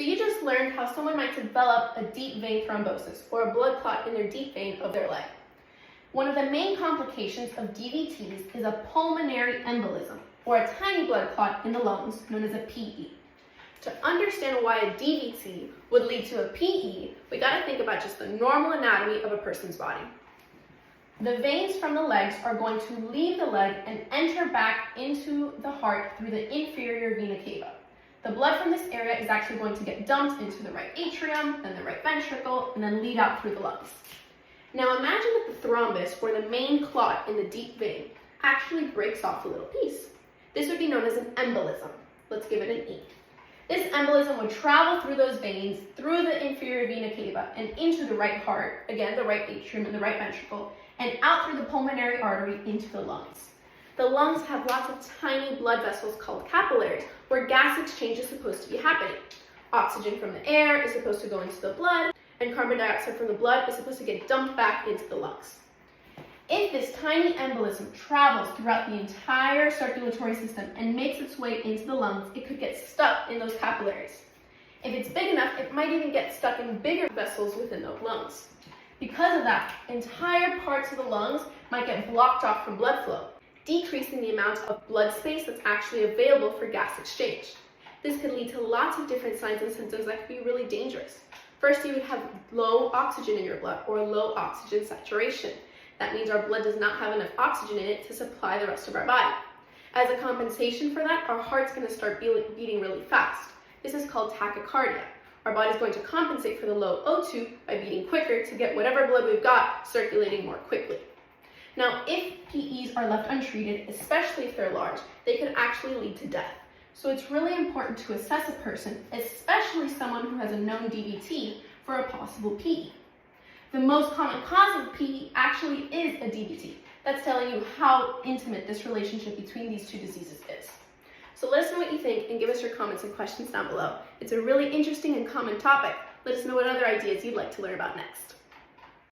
So you just learned how someone might develop a deep vein thrombosis or a blood clot in their deep vein of their leg. One of the main complications of DVTs is a pulmonary embolism, or a tiny blood clot in the lungs known as a PE. To understand why a DVT would lead to a PE, we got to think about just the normal anatomy of a person's body. The veins from the legs are going to leave the leg and enter back into the heart through the inferior vena cava. The blood from this area is actually going to get dumped into the right atrium, then the right ventricle, and then lead out through the lungs. Now imagine that the thrombus, or the main clot in the deep vein, actually breaks off a little piece. This would be known as an embolism. Let's give it an E. This embolism would travel through those veins, through the inferior vena cava, and into the right heart, again the right atrium and the right ventricle, and out through the pulmonary artery into the lungs. The lungs have lots of tiny blood vessels called capillaries, where gas exchange is supposed to be happening. Oxygen from the air is supposed to go into the blood, and carbon dioxide from the blood is supposed to get dumped back into the lungs. If this tiny embolism travels throughout the entire circulatory system and makes its way into the lungs, it could get stuck in those capillaries. If it's big enough, it might even get stuck in bigger vessels within those lungs. Because of that, entire parts of the lungs might get blocked off from blood flow, decreasing the amount of blood space that's actually available for gas exchange. This could lead to lots of different signs and symptoms that could be really dangerous. First, you would have low oxygen in your blood, or low oxygen saturation. That means our blood does not have enough oxygen in it to supply the rest of our body. As a compensation for that, our heart's going to start beating really fast. This is called tachycardia. Our body's going to compensate for the low O2 by beating quicker to get whatever blood we've got circulating more quickly. Now, if PEs are left untreated, especially if they're large, they could actually lead to death. So it's really important to assess a person, especially someone who has a known DVT, for a possible PE. The most common cause of PE actually is a DVT. That's telling you how intimate this relationship between these two diseases is. So let us know what you think and give us your comments and questions down below. It's a really interesting and common topic. Let us know what other ideas you'd like to learn about next.